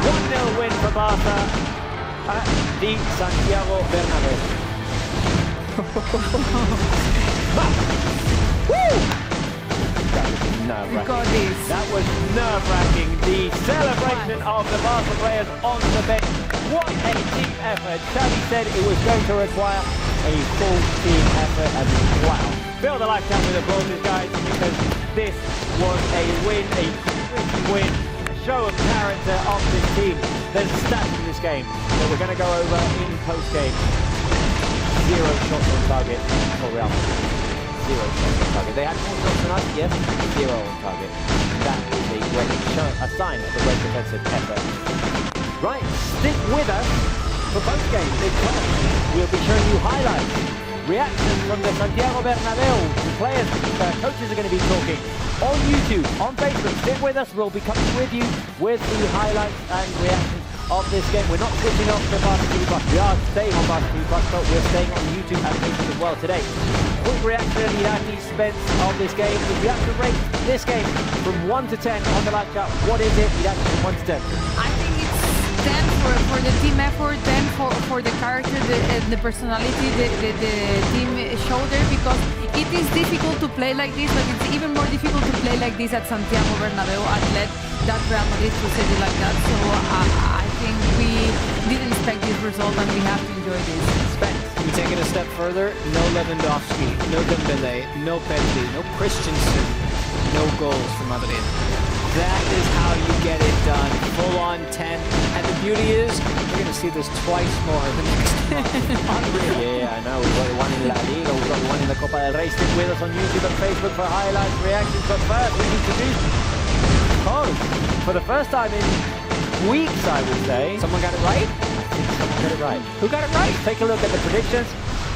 1-0 win for Barca at the Santiago Bernabeu. Woo! That was nerve-wracking. That was nerve-wracking. The celebration of the Barca players on the bench. What a team effort. Xavi said it was going to require a full team effort, and wow. Fill the live chat with applause, guys, because this was a win, a tricky win, a show of character of this team. There's a stat in this game that we're going to go over in post-game. 0 shots on target for Real Madrid. 0 shots on target. They had more shots than us, yes, 0 on target. That is a sign of a great defensive effort. Right, stick with us for post-game because we'll be showing you highlights, reactions from the Santiago Bernabeu. The players, coaches are going to be talking on YouTube, on Facebook. Stick with us. We'll be coming with you with the highlights and reactions of this game. We're not switching off the Barca TV Plus. We are staying on Barca TV Plus, but we're staying on YouTube and Facebook as well today. Quick reaction, Iraqi Spence, of this game. If we have to rate this game from 1 to 10 on the live chat, what is it, Iraqi, from 1 to 10? I think it's 10 for the team effort, 10 for the character, the personality, the team show there, because it is difficult to play like this, but it's even more difficult to play like this at Santiago Bernabeu and let that Real Madrid to set it like that. So I think we didn't expect this result and we have to enjoy this. Spence, we take it a step further. No Lewandowski, no Dembele, no Pedri, no Christensen, no goals for Madrid. That is how you get it done. Full on 10. And the beauty is, we're going to see this twice more the next month. Unreal. Yeah, I know. We've got the one in La Liga, we've got the one in the Copa del Rey. Stick with us on YouTube and Facebook for highlights, reactions. But first, we need to do for the first time in weeks, I would say. Someone got it right? I think someone got it right. Who got it right? Take a look at the predictions.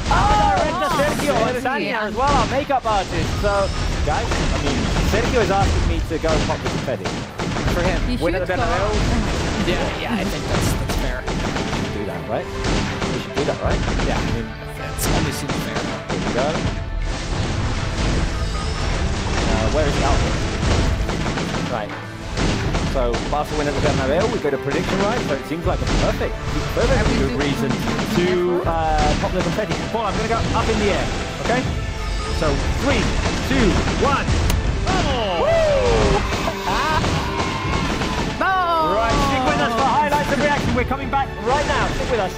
Director Sergio and Tanya as well, our makeup artist. So, guys, I mean, Sergio is asking me to go and pop the confetti. For him. Win at the Bernabeu. Yeah, I think that's fair. We should do that, right? We should do that, right? Yeah, I mean, that's only seems fair. Here we go. Where is the outfit? Right. So, Barca win at the Bernabeu, we got a prediction right, so it seems like a perfect good reason to pop the confetti. Paul, I'm going to go up in the air, okay? So, 3, 2, 1. Oh! No! Right, stick with us for highlights and reaction. We're coming back right now. Stick with us.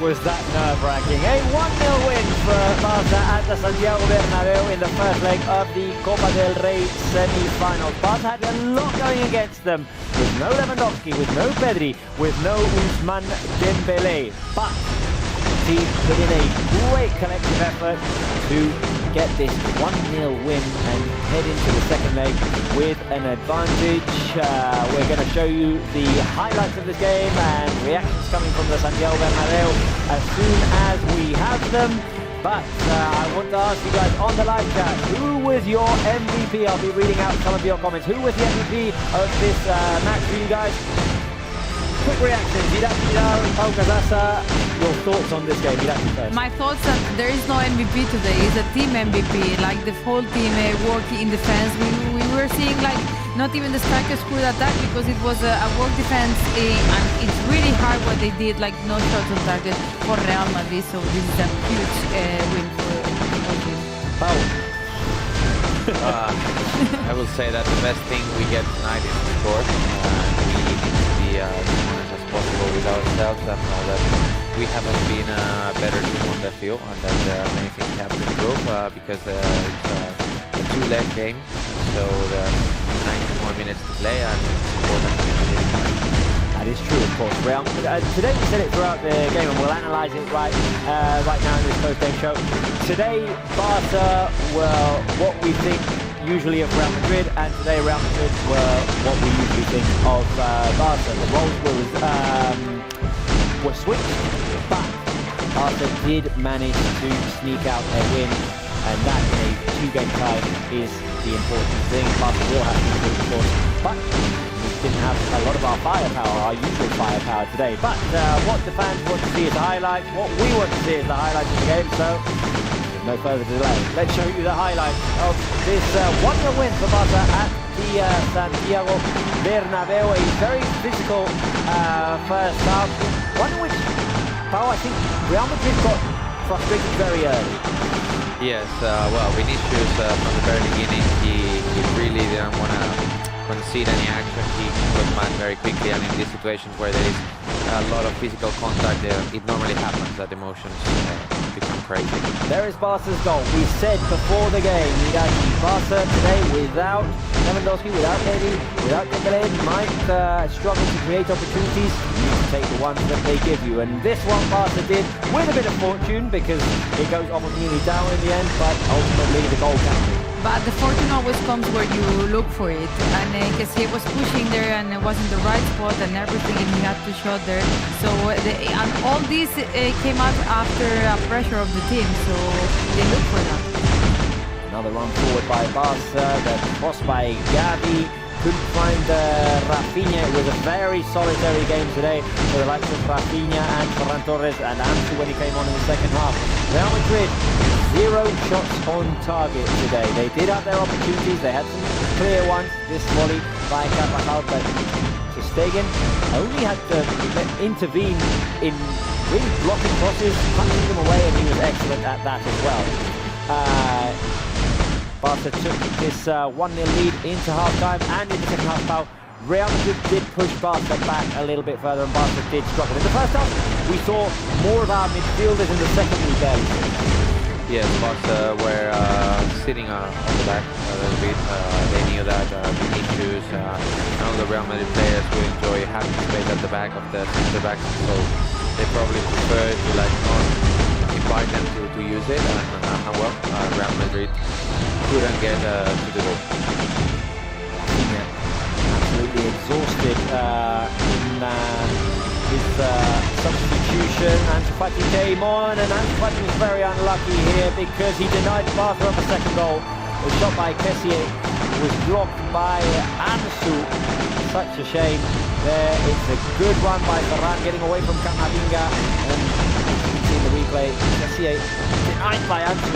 was that nerve-wracking. A 1-0 win for Barca at the Santiago Bernabeu in the first leg of the Copa del Rey semi-finals. Barca had a lot going against them, with no Lewandowski, with no Pedri, with no Ousmane Dembele. But the team put in a great collective effort to get this 1-0 win and head into the second leg with an advantage. We're going to show you the highlights of this game and reactions coming from the Santiago Bernabeu as soon as we have them. But I want to ask you guys on the live chat, who was your MVP? I'll be reading out some of your comments. Who was the MVP of this match for you guys? Quick reactions, Gayashi Lal, Gayashi, your thoughts on this game, Gayashi first. My thoughts that there is no MVP today, it's a team MVP, like the whole team working in defense. We were seeing like not even the strikers could attack because it was a work defense and it's really hard what they did, like no shots on target for Real Madrid, so this is a huge win for the team. Paul. I will say that the best thing we get tonight is the score. We need to be as honest as possible with ourselves and know that we haven't been a better team on the field and that many things have to improve because it's a two-leg game, so there are 90 more minutes to play and it's important to win. That is true, of course. Today we said it throughout the game and we'll analyse it right now in this post-game show. Today, Barca were what we think usually of Real Madrid, and today Real Madrid were what we usually think of Barca. The roles were switched, but Barca did manage to sneak out a win, and that in a two-game tie is the important thing. Barca will have to improve, of course, but we didn't have a lot of our firepower, our usual firepower today. But what the fans want to see is the highlights, what we want to see is the highlights of the game, so no further delay. Let's show you the highlights of this 1-0 win for Barca at the Santiago Bernabeu. A very physical first half, one in which, I think Real Madrid got frustrated very early. Yes, well, Vinicius from the very beginning, he really didn't want to concede any action. He got mad very quickly, and in these situations where there is a lot of physical contact, it normally happens that emotions become crazy. There is Barca's goal. We said before the game, Barca today without Lewandowski, without Pedri, without Dembele, might struggle to create opportunities. You need to take the ones that they give you, and this one Barca did with a bit of fortune because it goes almost nearly down in the end, but ultimately the goal counted. But the fortune always comes where you look for it, and because he was pushing there and it was in the right spot and everything, and he had to shot there. So and all this came out after pressure of the team, so they look for that. Another run forward by Barca, the cross by Gavi. Couldn't find Rafinha. It was a very solitary game today for the likes of Rafinha and Ferran Torres and Ansu when he came on in the second half. Real Madrid, 0 shots on target today. They did have their opportunities. They had some clear ones. This volley by Carvajal, but Ter Stegen only had to intervene in really blocking crosses, punching them away, and he was excellent at that as well. Barca took this 1-0 lead into half-time and in the second half. Pau, Real Madrid did push Barca back a little bit further and Barca did struggle. In the first half, we saw more of our midfielders. In the second, we barely saw. Yes, Barca were sitting on the back a little bit. They knew that Vinicius and all the Real Madrid players will enjoy having space at the back of the center backs, so they probably prefer to not invite them to use it. And well, Real Madrid couldn't get to the goal. Absolutely exhausted in his substitution. Ansu Fati came on, and Ansu Fati was very unlucky here because he denied Barca of a second goal. The shot by Kessié was blocked by Ansu. Such a shame there. It's a good run by Ferran getting away from Camavinga, and you can see in the replay, Kessié denied by Ansu.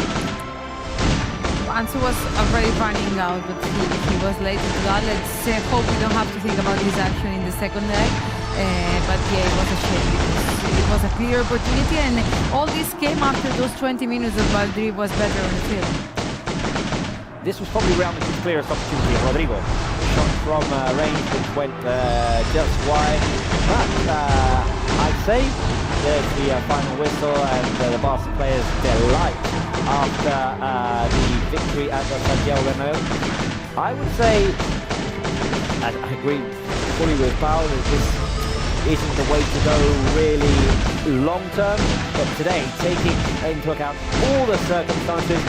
Ansu was already running out, but he was late to that. Let's hope we don't have to think about his action in the second leg. But yeah, it was a shame because it was a clear opportunity, and all this came after those 20 minutes that Madrid was better on the field. This was probably Real Madrid's clearest opportunity. Rodrigo shot from range which went just wide. But I'd say there's the final whistle and the Barca players delight after the victory at the Santiago Bernabeu. I would say, I agree fully with Paul, that this isn't the way to go really long term, but today, taking into account all the circumstances,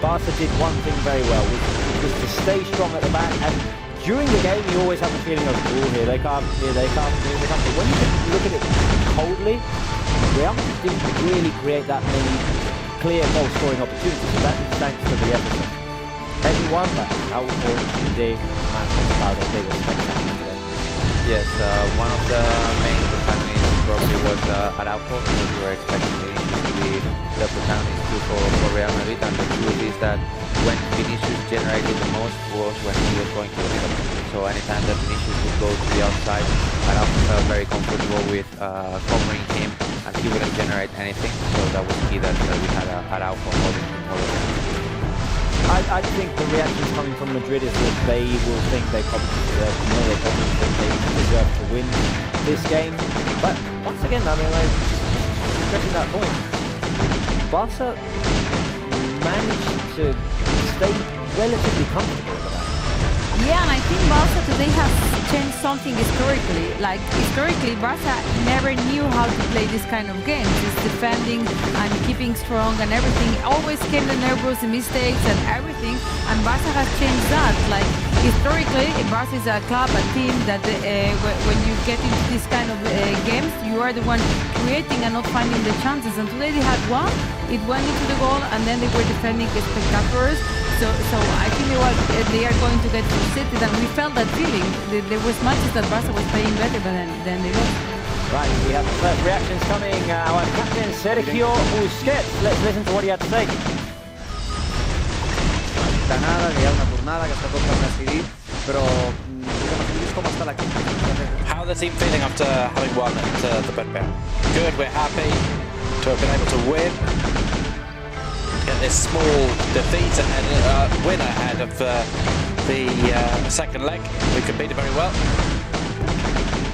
Barca did one thing very well, which was to stay strong at the back, and during the game you always have the feeling of, oh, here they come, here they come, here they come. But when you look at it coldly, Real Madrid didn't really create that many clear goal scoring opportunities, and that is thanks to the episode. Everyone, but how for today, they were spectacular today. Yes, one of the main protagonists probably was Araujo, because we were expecting Vinicius to be the protagonist too for Real Madrid, and the truth is that when Vinicius generated the most was when he was going to the middle. So anytime that Vinicius would go to the outside, Araujo felt very comfortable with covering him, and he wouldn't generate anything. So that was key that we had Araujo holding him all the time. I think the reactions coming from Madrid is that they will think they probably deserve more, they probably think they deserve to win this game. But once again, I mean, like, stressing that point, Barca managed to stay relatively comfortable with that. Yeah, and I think Barca today has changed something historically. Like, historically, Barca never knew how to play this kind of games. It's defending and keeping strong and everything. Always came the nervous mistakes and everything, and Barca has changed that. Like, historically, Barca is a club, a team that when you get into this kind of games, you are the one creating and not finding the chances. And today they had one, it went into the goal, and then they were defending spectaculars. So I think they are going to get frustrated, and we felt that feeling. There was matches that Barca was playing better than they lost. Right, we have the first reactions coming. Our captain Sergio Busquets. Let's listen to what he had to say. Nada, que ya una jornada que está todo para decidir, pero ¿cómo está la actitud? How the team feeling after having won at the Bernabeu? Good, we're happy to have been able to win. Get this small defeat and win ahead of the second leg. We competed very well.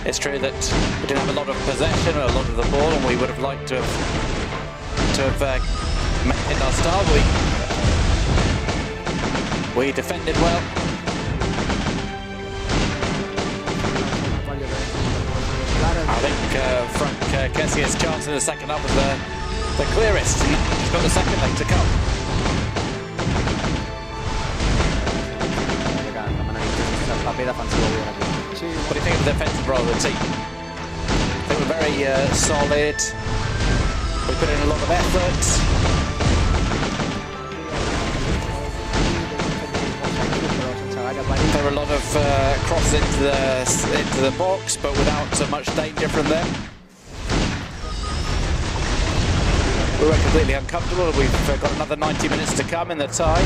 It's true that we didn't have a lot of possession or a lot of the ball, and we would have liked to have maintained our style. We defended well. I think Frank Kessié's chance in the second half was the clearest. He's got the second leg to come. What do you think of the defensive role of the team? They were very solid. We put in a lot of effort. There were a lot of crosses into the box, but without much danger from them. We were completely uncomfortable. We've got another 90 minutes to come in the tie.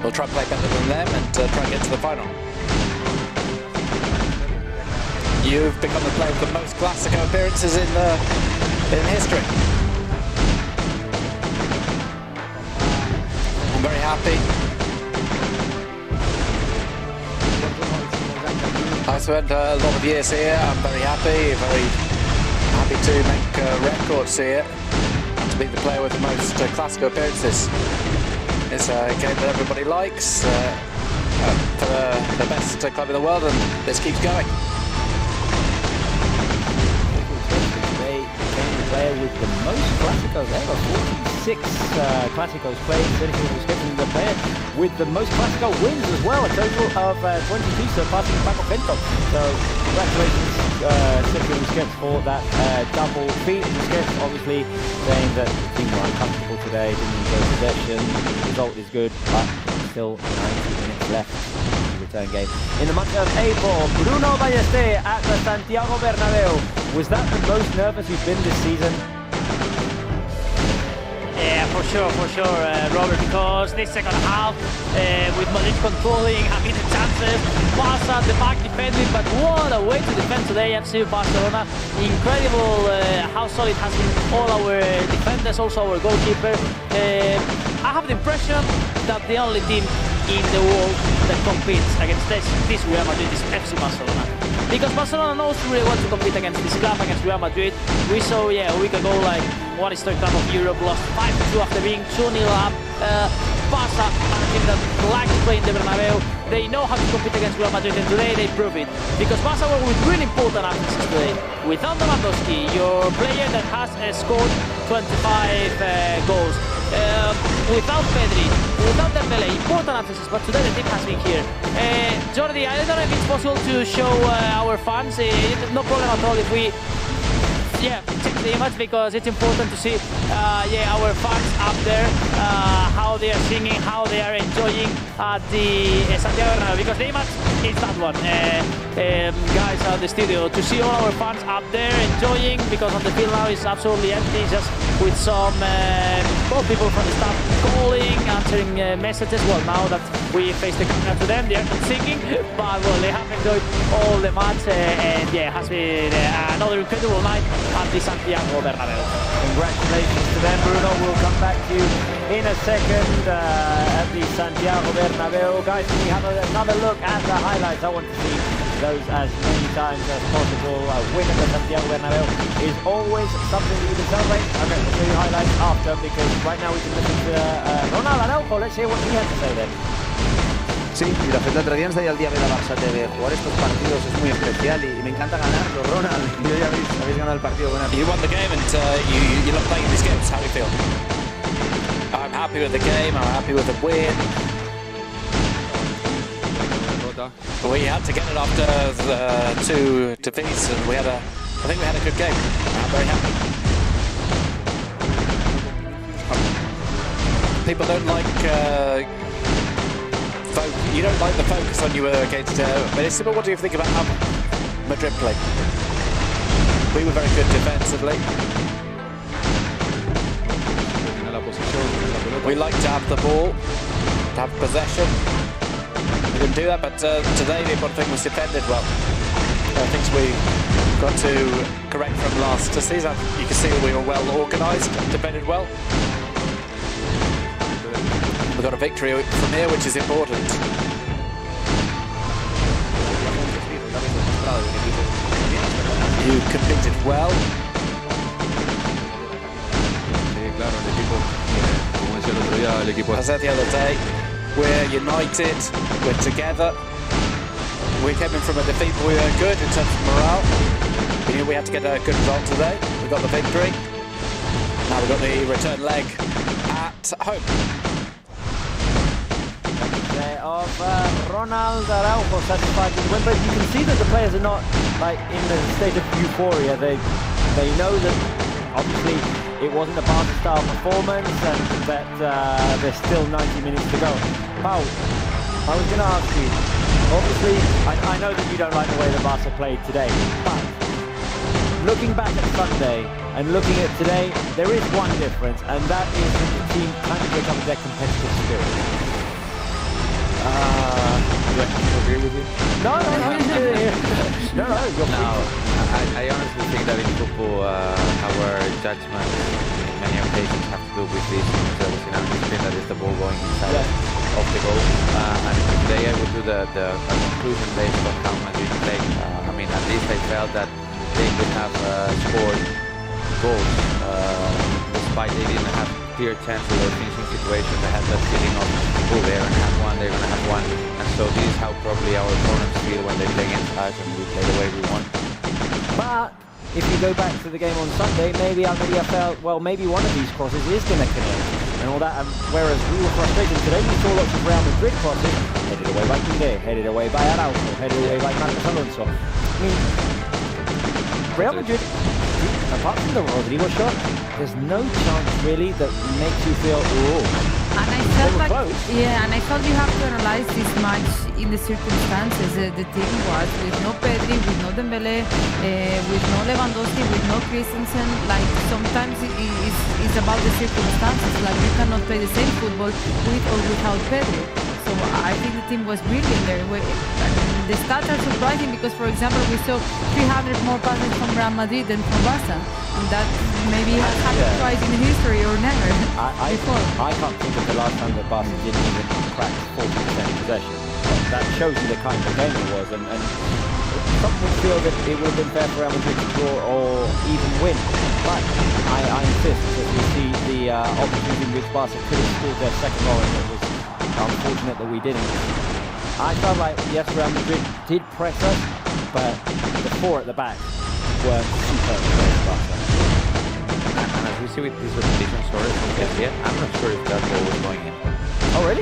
We'll try and play better than them and try and get to the final. You've become the player with the most Clásico appearances in history. I'm very happy. I spent a lot of years here. I'm very happy to make records here and to be the player with the most Clásico appearances. It's a game that everybody likes for the best club in the world, and this keeps going. They became the player with the most Clásicos ever, 46 Clásicos played. Sergio Busquets, the player with the most Clásico wins as well, a total of 22, surpassing Paco Bento. So congratulations, Sergio Busquets, for that double feat. Busquets obviously saying that the team were uncomfortable today, didn't enjoy possession. The result is good, but still 90 minutes left in the return game. In the month of April, Bruno Ballester at the Santiago Bernabeu. Was that the most nervous you've been this season? Yeah, for sure, Robert, because this second half, with Madrid controlling, having the chances, Barca at the back defending, but what a way to defend today, FC Barcelona. Incredible how solid has been all our defenders, also our goalkeeper. I have the impression that the only team in the world that competes against this Real Madrid is FC Barcelona. because Barcelona knows really want to compete against this club, against Real Madrid. We saw, a week ago, like, what is the club of Europe, lost 5-2 after being 2-0 up. Barca, a team that likes to play in the Bernabeu, they know how to compete against Real Madrid, and today they prove it. Because Barca were with really important absences today. Without Lewandowski, your player that has scored 25 goals. Without Pedri, without Dembele, important absences, but today the team has been here. Jordi, I don't know if it's possible to show our fans, no problem at all if we check the image, because it's important to see our fans up there, how they are singing, how they are enjoying at the Santiago Bernabeu, because the image is that one. Guys at the studio, to see all our fans up there enjoying, because on the field now is absolutely empty, just with some people from the staff calling, answering messages. Well, now that we face the camera to them, they are not singing, but well, they have enjoyed all the match, and it has been another incredible night at the Santiago Bernabeu. Congratulations to them, Bruno. We'll come back to you in a second at the Santiago Bernabeu. Guys, can we have another look at the highlights? I want to see those as many times as possible. A win at the Santiago Bernabeu is always something that you can celebrate. Okay, we'll show you highlights after, because right now we can listen to Ronald Araujo. Let's hear what he had to say then. Sí, y la gente otro día nos da el día de la Barça TV. Jugar estos partidos es muy especial y me encanta ganarlo, Ronald. Y hoy habéis ganado el partido. You won the game and you love playing these games. How do you feel? I'm happy with the game. I'm happy with the win. We had to get it after the 2 defeats, and I think we had a good game. I'm very happy. People don't like. You don't like the focus on you against Melissa, but what do you think about how Madrid played? We were very good defensively. We like to have the ball, to have possession. We didn't do that, but today the important thing was defended well. Things we got to correct from last season. You can see that we were well organised, defended well. We got a victory from here, which is important. You competed well. As I said the other day, we're united, we're together. We came in from a defeat, but we were good in terms of morale. We knew we had to get a good result today. We got the victory. Now we've got the return leg at home. Of Ronald Araujo satisfied with the win, but you can see that the players are not like in a state of euphoria. They know that obviously it wasn't a Barca-style performance, and that there's still 90 minutes to go. Paul, I was going to ask you, obviously I know that you don't like the way the Barca played today, but looking back at Sunday and looking at today, there is one difference, and that is that the team kind of picked up their competitive spirit. Do I have to agree with you? No, I honestly think that in football, our judgment in many occasions have to do with this discipline that is the ball going inside of the goal. And today I would do the conclusion based on how Madrid played. I mean, at least I felt that they could have scored goals despite they didn't have clear chances or finishing situations. They had that feeling of, oh, they're going to have one, they're going to have one. And so this is how probably our opponents feel when they play against us and we play the way we want. But if you go back to the game on Sunday, maybe Almeria felt, well, maybe one of these crosses is going to connect and all that. And whereas we were frustrated today, we saw lots of Real Madrid crosses headed away by Koundé, headed away by Araujo, headed away by Marcos Alonso. I mean, Real Madrid, apart from the Rodrigo shot, there's no chance really that makes you feel, oh. And I felt like, and I felt you have to analyze this match in the circumstances. The team was with no Pedri, with no Dembele, with no Lewandowski, with no Christensen. Like sometimes it's about the circumstances. Like you cannot play the same football with or without Pedri. So I think the team was brilliant there. The stats are surprising because, for example, we saw 300 more passes from Real Madrid than from Barca, and that maybe has happened twice in history or never before. I can't think of the last time that Barca didn't even crack 40% possession. That shows you the kind of game it was, and some would feel that it would have been fair for Real Madrid to draw or even win, but I insist that we see the opportunity in which Barca could have scored their second goal, and it was unfortunate that we didn't. I felt like, yes, Real Madrid did press us, but the four at the back were superb against Barca. And as we see with this repetition, sorry, from PSG, I'm not sure if that goal was going in. Oh, really?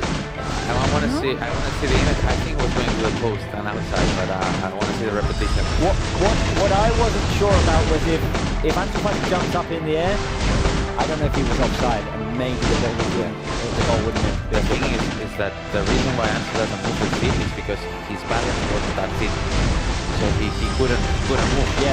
I want to see the image. I think it was going to the post and outside, but I want to see the repetition. What I wasn't sure about was if Ansu Fati jumped up in the air, I don't know if he was offside, and maybe the goal wouldn't have. The thing is that the reason why Ansu doesn't move his feet is because his balance wasn't that fit. So he couldn't move. He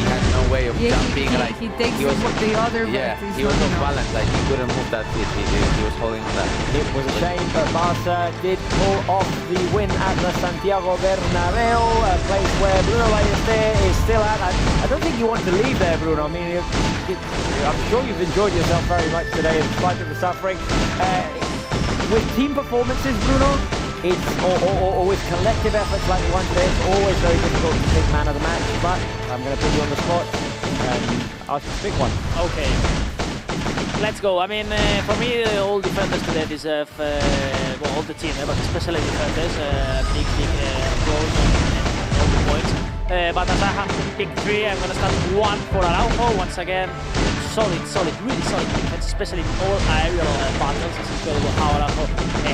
had no way of jumping. He takes the other. He was off balance. Like he couldn't move that feet. He was holding on that. It was a shame, but Barca did pull off the win at the Santiago Bernabeu, a place where Bruno Ballester is still at. I don't think you want to leave there, Bruno. I mean, I'm sure you've enjoyed yourself very much today in spite of the suffering. With team performances, Bruno, it's or with collective efforts like the one today, it's always very difficult to pick man of the match, but I'm going to put you on the spot and ask you to pick one. Okay, let's go. I mean, for me, all defenders today deserve, well, all the team, but especially defenders, big goals and all the points. But as I have to pick three, I'm going to start one for Araujo. Once again, solid, really solid defense, especially in all aerial battles. It's incredible how Araujo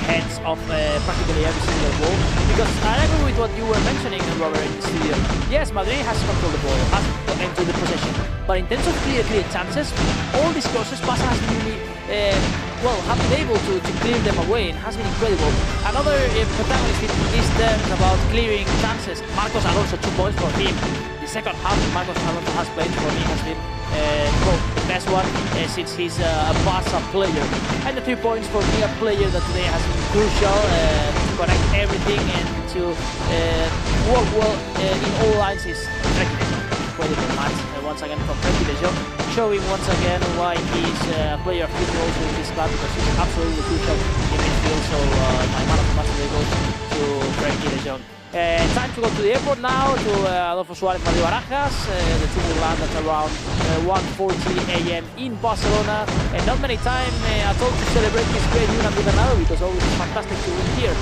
heads off practically every single ball. Because I agree with what you were mentioning, Robert, in the studio. Yes, Madrid has controlled the ball, has entered the possession, but in terms of clear chances, all these crosses, Barca has been really, have been able to clear them away, and has been incredible. Another protagonist in these terms about clearing chances, Marcos Alonso, 2 points for him. The second half Marcos Alonso has played for me has been the best one since he's a Barca player. And the 3 points for me, a player that today has been crucial to connect everything and to work well in all lines is Frenkie de Jong. Incredible match once again from Frenkie de Jong, showing once again why he's a player of future also in this club, because he's absolutely crucial in midfield. So my man of the match today goes to Frenkie de Jong. Time to go to the airport now, to Adolfo Suárez Madrid Barajas. The team will land at around 1:40 a.m. in Barcelona, and not many time at all to celebrate this great win at Bernabeu, because always fantastic to win here,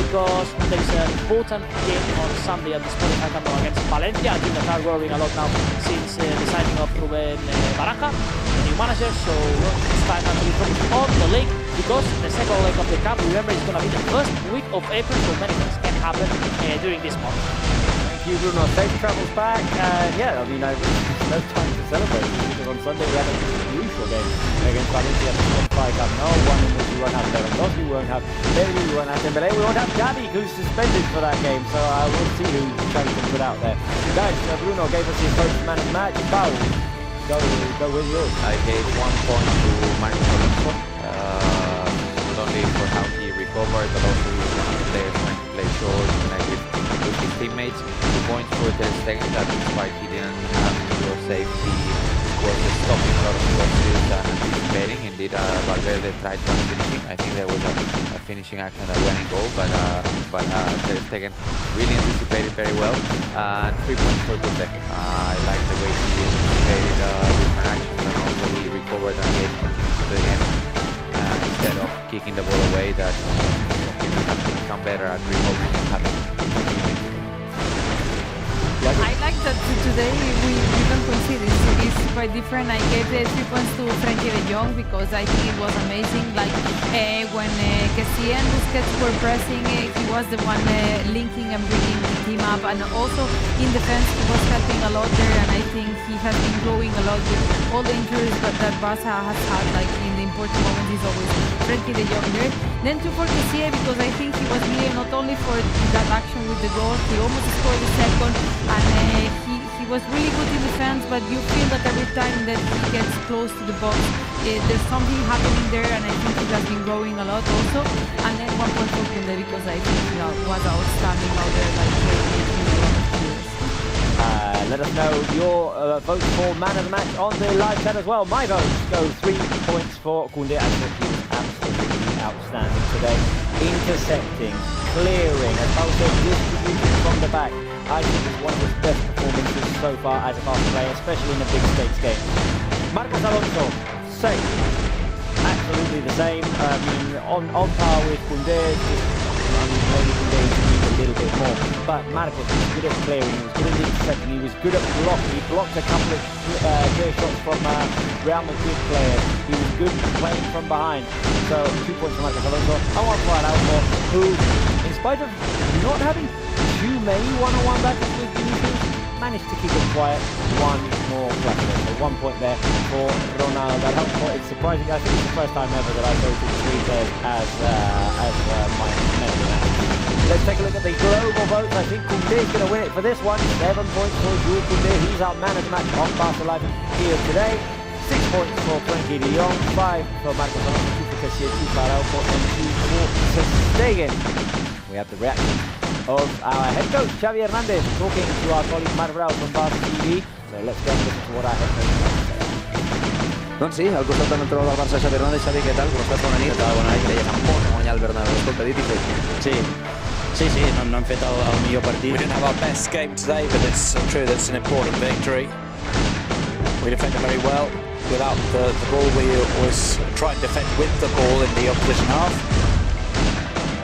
because there is an important game on Sunday at the Spotify Camp Nou against Valencia, a team that are growing a lot now since the signing of Rubén Baraja, the new manager. So it's time now to be focused on the league, because the second leg of the camp, remember, is going to be the first week of April, so many things can happen during this month. Thank you, Bruno. Safe travels back. Yeah, I mean, no time to celebrate, because on Sunday we had a crucial game against Valencia at the Spotify Camp Nou, one in which we won't have Lewandowski, we won't have Pedri, we won't have Dembélé, we won't have Gavi, who's suspended for that game. So we'll see who Xavi can put out there. Guys, Bruno gave us his first man of the match. Pau, go with yours. I gave 1 point to Marcos Alonso, not only for how he recovered, but also he was one of the players trying to play short, connect with his teammates. 2 points for Ter Stegen, that despite he didn't have to do a safety, was stopping a lot of crosses and anticipating. Indeed, Valverde tried one finishing. I think there was a finishing action that went in goal, but Ter Stegen really anticipated very well. And 3 points for Ter Stegen. I like the way he anticipated different actions, and also he recovered and gave continuity to the game. Instead of kicking the ball away, that he has to become better at recovering and having continuity. I like that today we don't consider it's quite different. I gave 3 points to Frenkie de Jong because I think it was amazing. Like when Kessie and Busquets were pressing, he was the one linking and bringing the team up, and also in defense he was helping a lot there. And I think he has been growing a lot with all the injuries that Barca has had. Like in the important moments, he's always Frenkie de Jong there. Then 2 for Kessie, because I think he was here not only for that action with the goal, he almost scored the second. And he was really good in defense, but you feel that every time that he gets close to the box, there's something happening there, and I think he has been growing a lot also. And then 1 point for Kunde, because I think he was outstanding out there, like making a lot of kills. Let us know your votes for man of the match on the live chat as well. My votes go 3 points for Kunde. I thought he was absolutely outstanding today. Intercepting, clearing, as Paul said, distributing from the back. I think it's one of his best performances so far as a fast player, especially in a big stakes game. Marcos Alonso, same. Absolutely the same. I mean, on par with Kunde. Maybe Kunde needs a little bit more. But Marcos was good at clearing, he was good at intercepting, he was good at blocking. He blocked a couple of clear shots from Real Madrid players. He was good playing from behind. So 2 points for Marcos Alonso. I want to find out more who, in spite of not having too many one-on-one battles with Vinicius, managed to keep it quiet. One more cluster. So 1 point there for Ronaldo. It's surprising. I think it's the first time ever that I voted 3 players as my man of the match. Let's take a look at the global votes. I think Kunde is going to win it for this one. 7 points for Jules Kunde. He's our man of the match on Barca Live here today. 6 points for Frankie de Jong. 5 for Marcos Alonso. 2 for Cassier, 2 for Araujo, and 2 for Ter Stegen. We have the reaction of our head coach Xavi Hernandez talking to our colleague Marc Brau from Barca TV. So let's go and listen to what our head coach has to say. Doncs sí, al costat de l'entrenador del Barça, Xavi Hernandez. Xavi, què tal? Com estàs? Bona nit. Bona nit. Deies en por guanyar el Bernabéu. Escolta, dit i fet. Sí, no hem fet el millor partit. We didn't have our best game today, but it's true that it's an important victory. We defended very well. Without the ball, we always try and defend with the ball in the opposition half.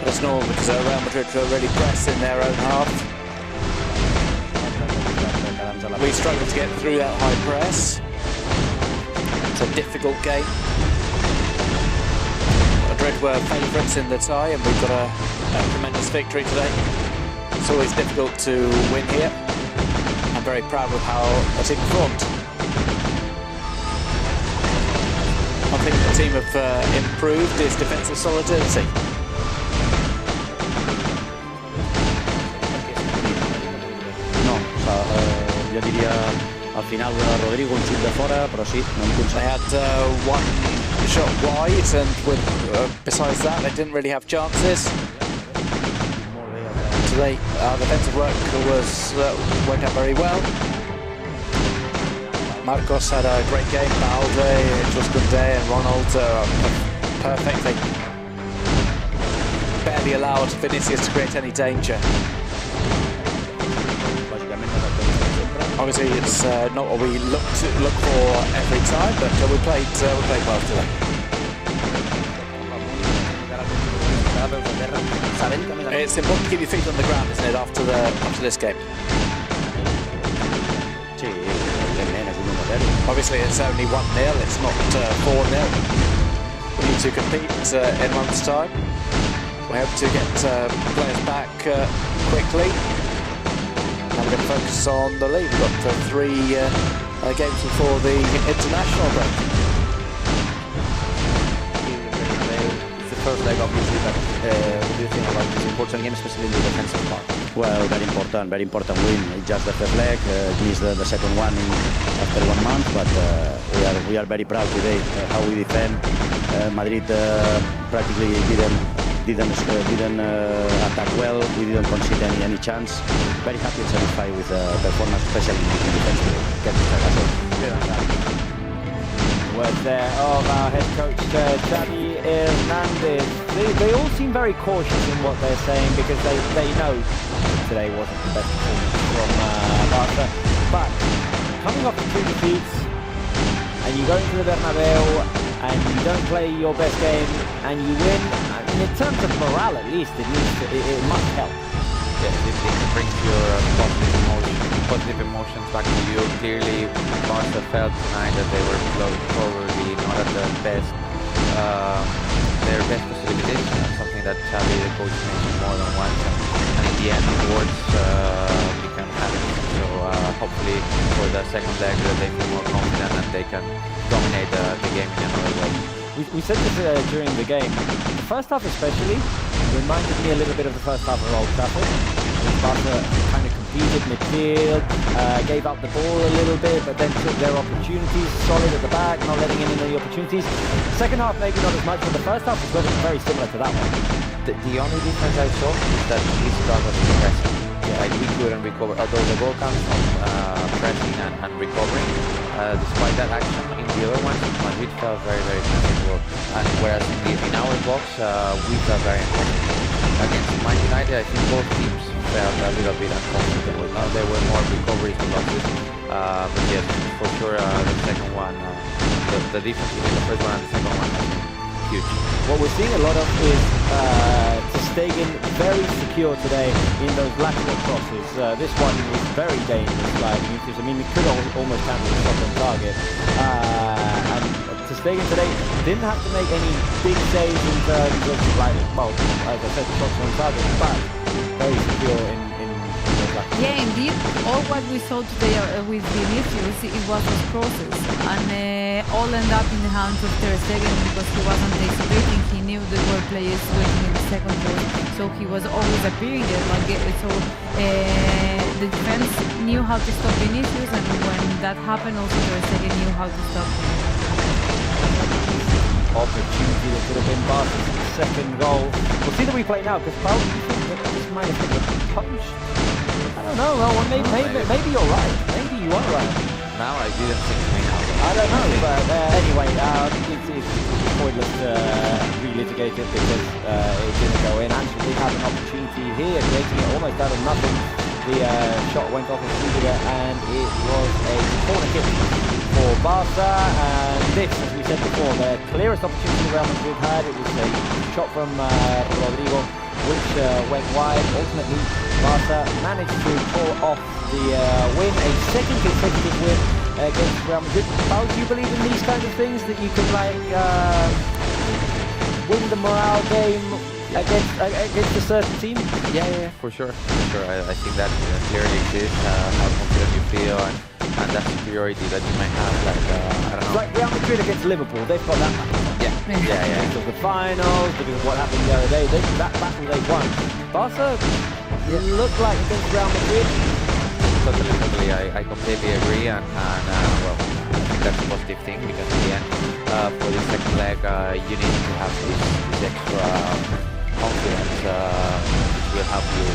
But it's normal because Real Madrid will really press in their own half. We struggled to get through that high press. It's a difficult game. Madrid were favourites in the tie, and we've got a tremendous victory today. It's always difficult to win here. I'm very proud of how the team performed. I think the team have improved its defensive solidity. No, jo diria al final Rodrigo un xut de fora, però sí, no hem They aconseguit. had one shot wide, and besides that, they didn't really have chances. Today, our defensive work went out very well. Marcos had a great game. Balde, Kunde, and Ronald perfectly. Barely allowed Vinicius to create any danger. Obviously, it's not what we look for every time, but we played well today. It's important to keep your feet on the ground, isn't it, after this game? Obviously, it's only 1-0. It's not 4-0. We need to compete in a month's time. We hope to get players back quickly. Now we're going to focus on the league. We've got 3 games before the international break. It's the first leg, obviously, but what do you think about this important game, especially in the defensive part? Well, very important win. It's just the first leg, missed the second one after 1 month, but we are very proud today how we defend. Madrid practically didn't attack well. We didn't concede any chance. Very happy and satisfied with the performance, especially in defense. Words there of our head coach Xavi Hernandez. They all seem very cautious in what they're saying because they know today wasn't the best performance from Barca. But coming off 2 defeats and you go into the Bernabeu and you don't play your best game and you win, I mean, in terms of morale at least, it must help. Yes, it brings your positive emotions back to you. Clearly, Barca felt tonight that they were probably not at their best possibilities. That's something that Xavi, the coach, mentioned more than once. And in the end, words become habits. So hopefully, for the second leg, they feel more confident and they can dominate the game in another way. We said this during the game. The first half especially reminded me a little bit of the first half of Old Trafford. Barca kind of competed conceded midfield, gave up the ball a little bit, but then took their opportunities, solid at the back, not letting in any opportunities. Second half, maybe not as much, but the first half was very similar to that one. The only difference I saw is that we struggled in pressing. Like we couldn't recover, although the goal comes from pressing and recovering. Despite that action, in the other ones, Madrid felt very comfortable. And whereas in our box, we felt very uncomfortable. Against Man United, I think both teams felt a little bit uncomfortable. There were more recoveries and losses. But yes, for sure, the second one, the difference between the first one and the second one has been huge. What we're seeing a lot of is ter Stegen very secure today in those lateral crosses. This one was very dangerous sliding into. I mean, we could almost handle the shot on target. And ter Stegen today didn't have to make any big saves in terms of, like, well, as I said, shots on target, but very secure in those lateral. Yeah, indeed. All what we saw today with Vinicius, it was those crosses, and all ended up in the hands of ter Stegen because he was anticipating. He knew there were players waiting in the second goal, so he was always appearing there. So the defense knew how to stop Vinicius, and when that happened, also ter Stegen knew how to stop him. Opportunity that could have been Barca's second goal. We'll see the replay now, because Paul, you think that this might have been a punch? I don't know. Well, maybe you're right. Maybe you are right. Now I didn't think we know. I don't know, but anyway, it's pointless to relitigate it because it didn't go in. Ansel did have an opportunity here, creating it almost out of nothing. The shot went off of Rudiger, and it was a corner kick for Barca. And this, as we said before, the clearest opportunity Real Madrid had. It was a shot from Rodrigo, which went wide. Ultimately, Barca managed to pull off the win, a second consecutive win against Real Madrid. How do you believe in these kinds of things, that you can win the morale game against a certain team? Yeah, for sure. I think that clearly exists, how confident you feel and that superiority that you might have, I don't know. It's like Real Madrid against Liverpool, they've got that battle. Yeah. Because of the finals, because of what happened the other day, that battle they won. Barca looked like against Real Madrid. Totally, I completely agree, and well, I think that's a positive thing, because in the end, for the second leg, you need to have this extra confidence, which will help you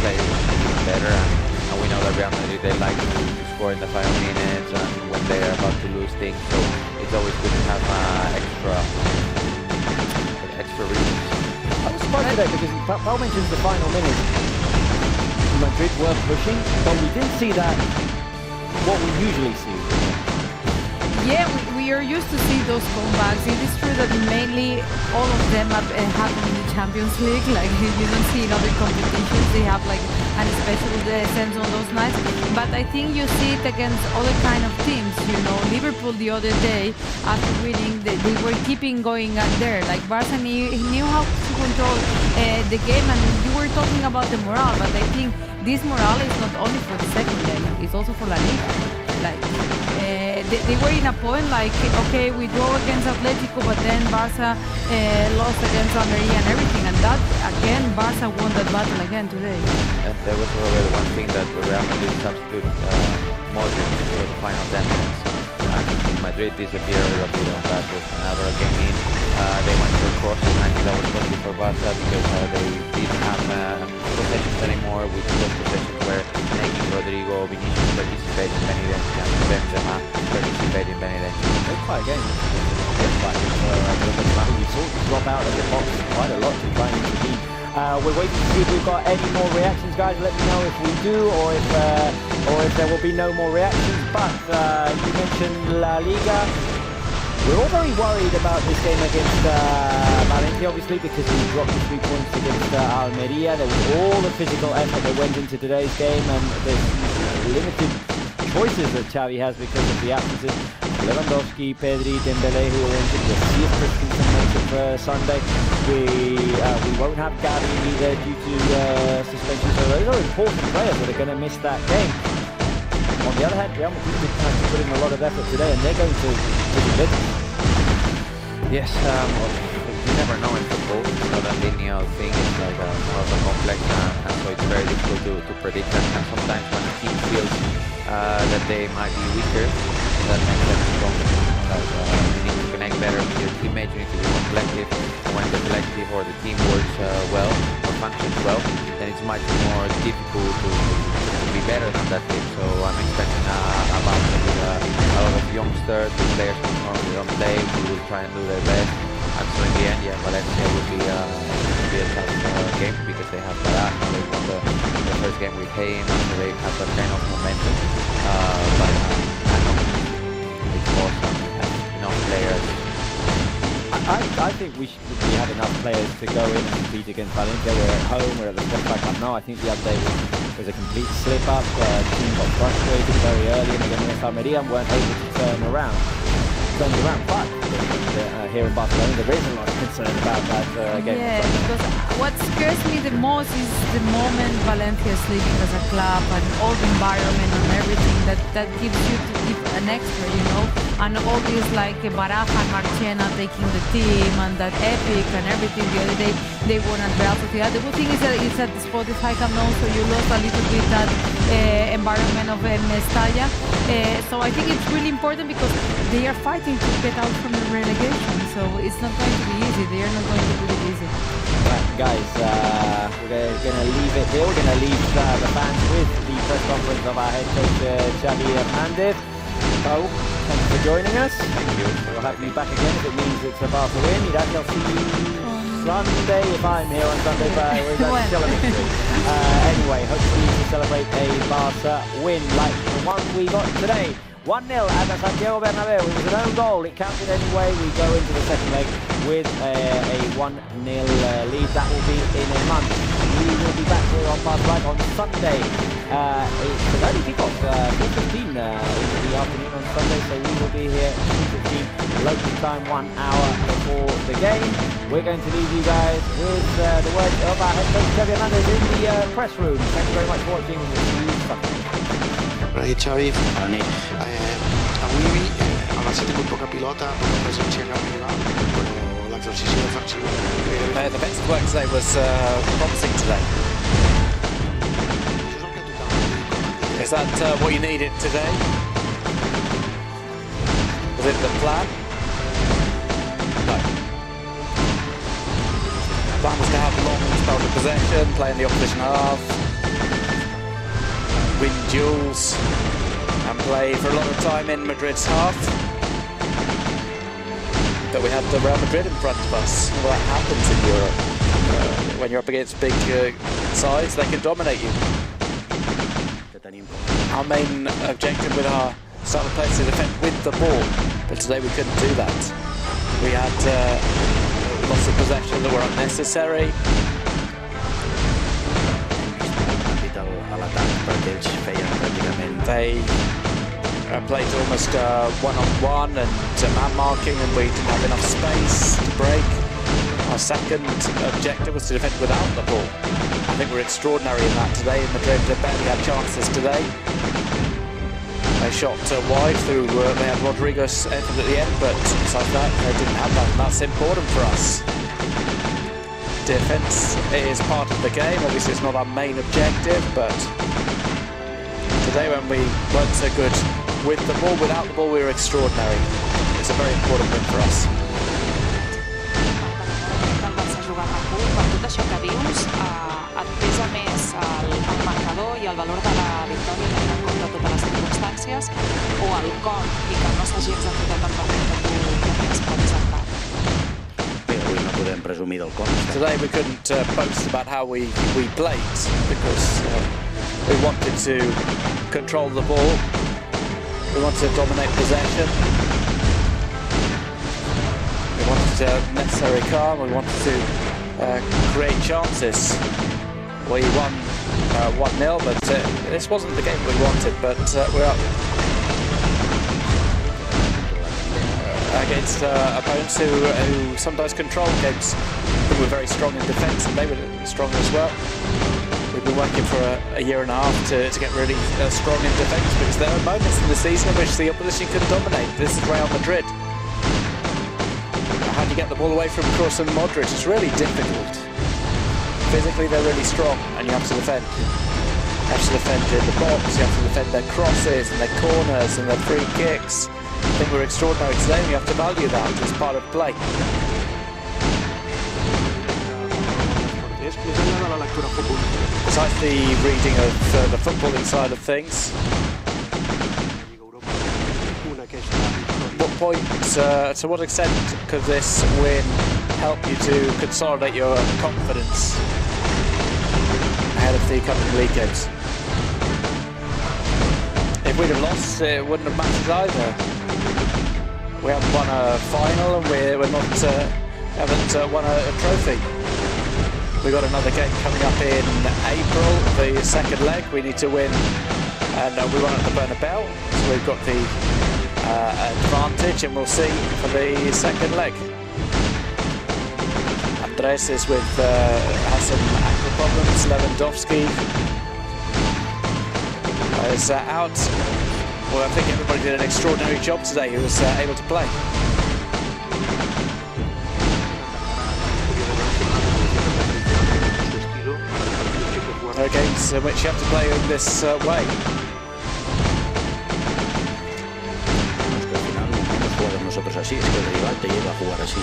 play even better. And we know that Real Madrid, they like to score in the final minutes and when they are about to lose things, so it's always good to have extra reasons. I was surprised today because Paul mentions the final minutes. Madrid were pushing, but we didn't see that, what we usually see. Yeah, we are used to see those comebacks. It is true that mainly all of them happen in the Champions League. Like, you don't see in other competitions. They have like an special sense on those nights. But I think you see it against other kind of teams. You know, Liverpool the other day, after winning, they were keeping going out there. Like, Barca knew how to control the game, and you were talking about the morale. But I think this morale is not only for the second leg; it's also for La Liga. Like, they were in a point like, okay, we draw against Atletico, but then Barca lost against Almeria and everything, and that, again, Barca won that battle again today. And there was already one thing that Real Madrid substitute Modric for the final 10 minutes. And Madrid disappeared a little bit on that with another game in. They went for crosses, and that was positive for Barca because they didn't have possessions anymore, with those possessions were making Rodrigo, Vinicius participate in Benitez, and Benzema participate in Benitez. It's quite a game. We saw drop out of the box quite a lot to try and intervene. We're waiting to see if we've got any more reactions, guys. Let me know if we do, or if there will be no more reactions. But you mentioned La Liga. We're all very worried about this game against Valencia, obviously, because we dropped the 3 points against Almeria. There was all the physical effort that went into today's game, and there's limited choices that Xavi has because of the absences. Lewandowski, Pedri, Dembele, who are injured. We'll see if Christensen makes it for Sunday. We won't have Gavi either due to suspension. So those are important players that are going to miss that game. On the other hand, Real Madrid did have to put in a lot of effort today, and they're going to the business. Yes, you never know in football. It's not a linear thing. It's like more of a complex, and so it's very difficult to predict, and sometimes when a team feels that they might be weaker, that makes them stronger. You need to connect better with your teammates, you need to be more collective. When the collective or the team works well or functions well, then it's much more difficult to be better than that team. So I'm expecting a battle with a lot of youngsters, with players who normally don't play, who will try and do their best. And so in the end, yeah, Valencia will be a tough game because they have Barak, they won the first game with him, so they have that kind of momentum. But I don't think it's awesome. We have enough players. I think we have enough players to go in and compete against Valencia. We're at home, we're at the Spotify Cup now. I think the other day was a complete slip-up. The team got frustrated very early in the game against Almeria and weren't able to turn it around. But here in Barcelona, there is a lot of concern about that game. Yeah, because what scares me the most is the moment Valencia is leaving as a club and all the environment and everything that gives you to give an extra, you know, and all this like Baraja and Marchena taking the team and that epic and everything. The other day they won at Real Sociedad. The good thing is that it's at the Spotify Cup now, so you lost a little bit that environment of Mestalla. So I think it's really important because they are fighting to get out from the relegation, so it's not going to be easy. They are not going to do it easy. Right, guys, we're going to leave it here. We're going to leave the fans with the press conference of our head coach, Xavi Hernandez. So, thanks for joining us. Thank you. We'll have you back again if it means it's a Barca win. I'll see you Sunday if I'm here on Sunday, but we're still a victory. Anyway, hopefully to celebrate a Barca win like the one we got today. 1-0 at the Santiago Bernabeu. It was an own goal. It counted anyway. We go into the second leg with a 1-0 lead. That will be in a month. We will be back here on Barca Live on Sunday. It's an early kickoff, 4:15 in the afternoon on Sunday, so we will be here at 2:15 local time, 1 hour before the game. We're going to leave you guys with the words of our head coach Xavi Hernandez in the press room. Thank you very much for watching. We'll see you Sunday. Right, Xavi. Avui el Barça ha tingut poca pilota, poca presència en el rival, però l'exercici defensiu... The defensive work today was promising today. Is that what you needed today? Was it the plan? No. The plan was to have long spells of possession, play in the opposition half, win duels, and play for a lot of time in Madrid's half. But we had the Real Madrid in front of us. Well, that happens in Europe. When you're up against big sides, they can dominate you. Our main objective with our style of play is to defend with the ball, but today we couldn't do that. We had lots of possession that were unnecessary. They played almost one-on-one and man marking, and we didn't have enough space to break. Our second objective was to defend without the ball. I think we're extraordinary in that today. In Madrid, they barely had chances today. They shot wide through, they had Rodrigo's effort at the end, but besides that, they didn't have that, and that's important for us. Defence is part of the game. Obviously, it's not our main objective, but today when we weren't so good with the ball, without the ball, we were extraordinary. It's a very important win for us. Això que dius, et pesa més el marcador i el valor de la victòria tenint en compte totes les circumstàncies, o el com i que no s'hagi executat el partit que tu tenies previst al cap? Bé, avui no podem presumir del com. Today we couldn't boast about how we played because we wanted to control the ball, we wanted to dominate possession, we wanted necessary calm, we wanted to create chances. We won 1-0, but this wasn't the game we wanted, but we're up against opponents who sometimes control games. But we're very strong in defence, and they were strong as well. We've been working for a year and a half to get really strong in defence, because there are moments in the season in which the opposition can dominate. This is Real Madrid. How do you get the ball away from Kroos and Modric? It's really difficult. physically they're really strong, and you have to defend. You have to defend in the box, you have to defend their crosses and their corners and their free kicks. I think we're extraordinary today, and you have to value that as part of play. Besides the reading of the footballing side of things, what point, to what extent could this win help you to consolidate your confidence ahead of the coming league games? If we'd have lost, it wouldn't have mattered either. We haven't won a final, and haven't won a trophy. We got another game coming up in April, the second leg. We need to win, and we won at the Bernabeu, so we've got the advantage, and we'll see for the second leg. Andres is has some ankle problems. Lewandowski is out. Well, I think everybody did an extraordinary job today who was able to play. There are games in which you have to play in this way. Nosotros así, es que el rival te lleva a jugar así.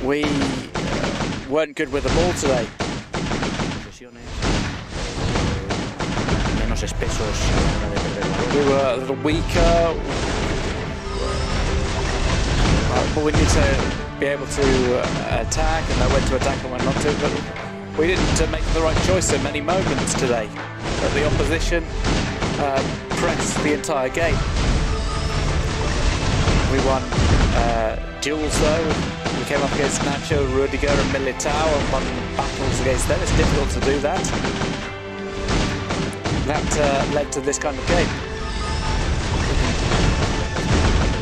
We weren't good with the ball today. Menos espesos a la hora de perder el balón. We were a little weaker. But we need to be able to attack and know when to attack and when not to. But we didn't make the right choice in many moments today. But the opposition pressed the entire game. We won duels though. We came up against Nacho, Rudiger and Militao and won battles against them. It's difficult to do that. That led to this kind of game.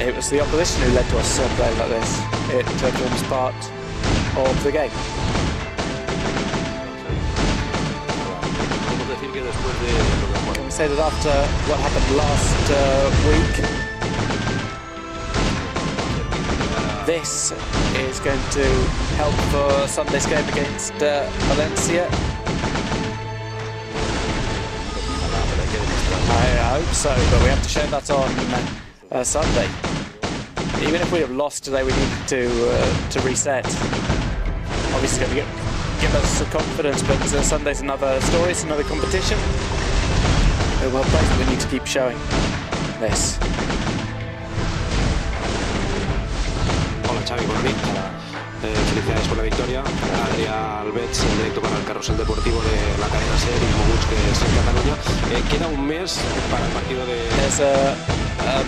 It was the opposition who led to us playing like this. It forms part of the game. Can we say that after what happened last week, this is going to help for Sunday's game against Valencia? I hope so, but we have to show that on Sunday. Even if we have lost today, we need to reset. Obviously, it's going to give us some confidence, but Sunday's another story, it's another competition. We're well placed, but we need to keep showing this. Hola Xavi, buenas noches. Felicidades por la victoria. Adrià Albets, en directo para el Carrusel Deportivo de la cadena SER y Moguts, que es en Cataluña. Queda un mes para el partido de... There's a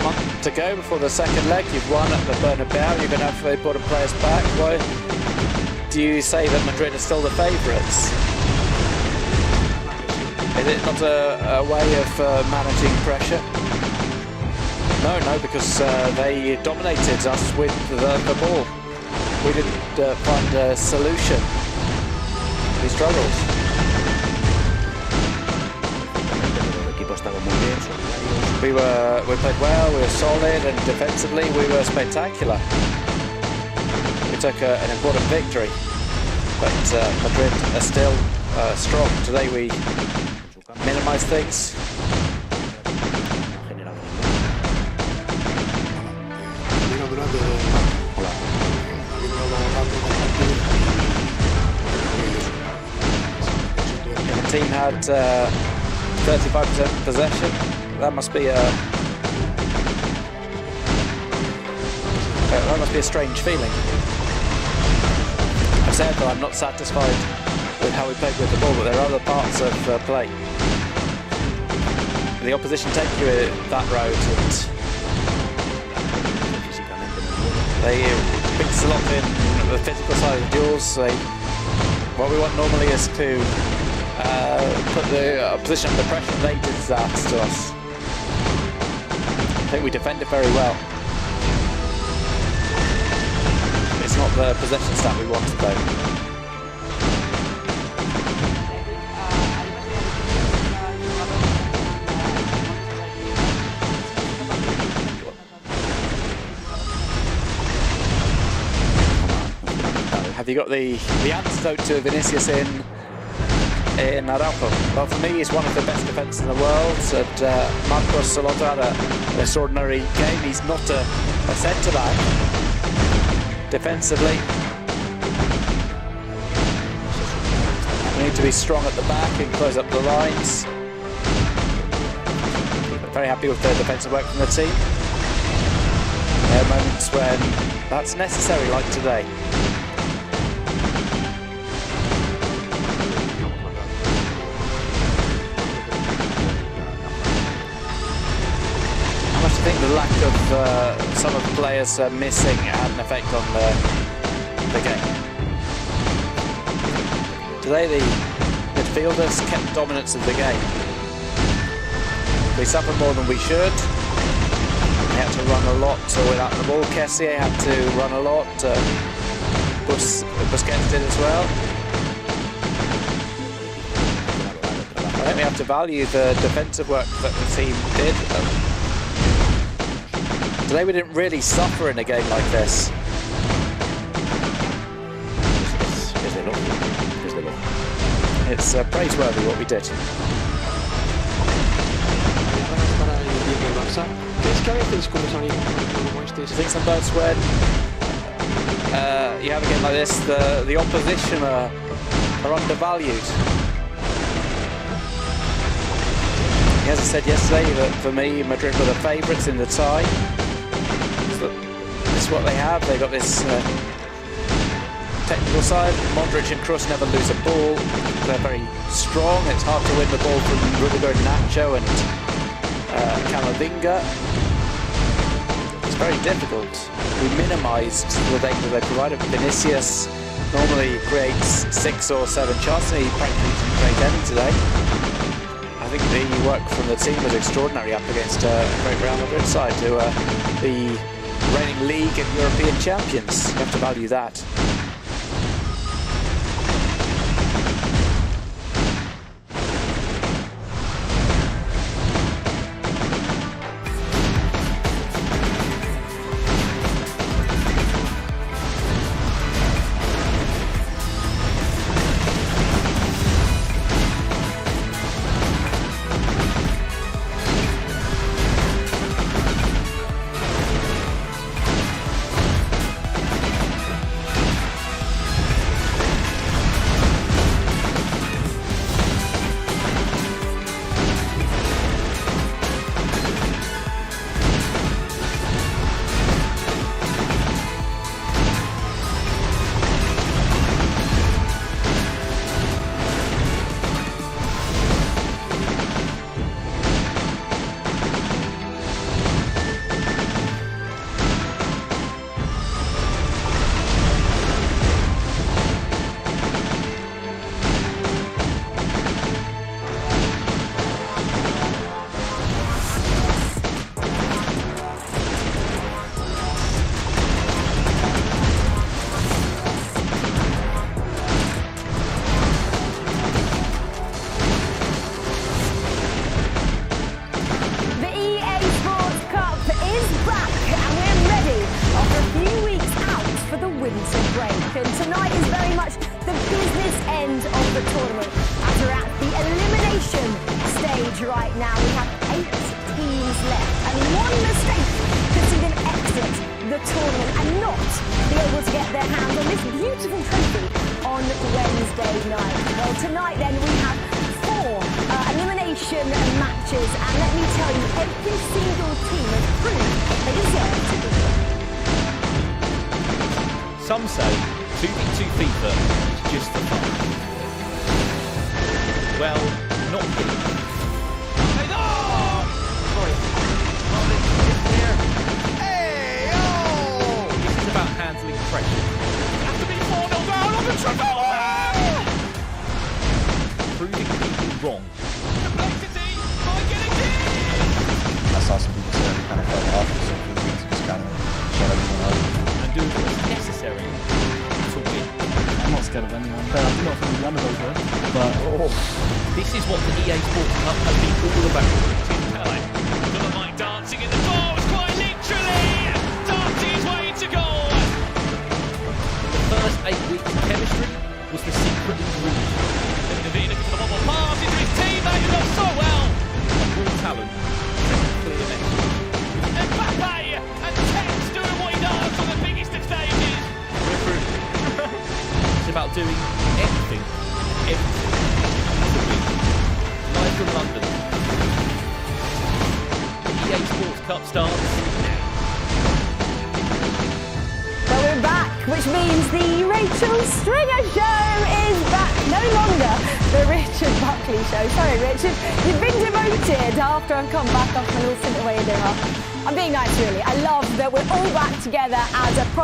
month to go before the second leg. You've won at the Bernabeu. You're going to have important players back. Why do you say that Madrid are still the favourites? Is it not a way of managing pressure? No, because they dominated us with the ball. We didn't find a solution. We struggled. We played well, we were solid, and defensively we were spectacular. We took an important victory, but Madrid are still strong. Today we minimised things. The team had 35% possession. That must be a strange feeling. I've said that I'm not satisfied with how we played with the ball, but there are other parts of play. The opposition take you that road, and they mix a lot in the physical side of the duels. What we want normally is to put the opposition under pressure, and they did that to us. I think we defended very well. It's not the possession stat we wanted though. Have you got the antidote to Vinicius in Araujo. Well, for me, he's one of the best defenders in the world, and Marcos Solota had an extraordinary game. He's not a centre-back defensively. We need to be strong at the back and close up the lines. Very happy with the defensive work from the team. There are moments when that's necessary, like today. I must think the lack of some of the players missing had an effect on the game. Today the midfielders kept dominance of the game. We suffered more than we should. We had to run a lot without the ball. Kessié had to run a lot. Busquets did as well. I think we have to value the defensive work that the team did. Today we didn't really suffer in a game like this. It's praiseworthy what we did. I think sometimes when you have a game like this, the opposition are undervalued. As I said yesterday, that for me, Madrid were the favourites in the tie. This is what they have. They've got this technical side. Modric and Kroos never lose a ball. They're very strong. It's hard to win the ball from Rudiger and Nacho and Camavinga. It's very difficult. We minimised the danger they provided. Vinicius normally creates 6 or 7 shots, and he practically didn't create any today. I think the work from the team was extraordinary up against a great Real Madrid side, who are the reigning league and European champions. You have to value that. Right now we have 8 teams left, and one mistake could see them exit the tournament and not be able to get their hands on this beautiful trophy on Wednesday night. Well, tonight then we have 4 elimination matches, and let me tell you, every single team has proved they deserve to be here. Some say 2v2 FIFA is just for fun. Well, not really. Handling pressure. Have to be 4-0 down on the triple! Proving people wrong. Complexity by getting in! I saw some people say they kind of fell off, so we just kind of shut everyone up. And do what is necessary to win. I'm not scared of anyone. I'm not from the underdog though. But this is what the EA Sports Cup has been all about. Dolomite dancing in the ball, quite literally! Darty's way to goal! first 8 weeks of chemistry was the secret ingredient. Davina to the bubble pass into his teammate who does so well. Raw talent, clear message. Mbappe and Tex doing what he does on the biggest of stages. We're through. It's about doing everything. Live from London. The EA Sports Cup starts now. So we're back, which means the Rachel Stringer Show is back. No longer the Richard Buckley Show. Sorry, Richard, you've been demoted after I've come back off my little stint away dinner. I'm being nice, really. I love that we're all back together as a proper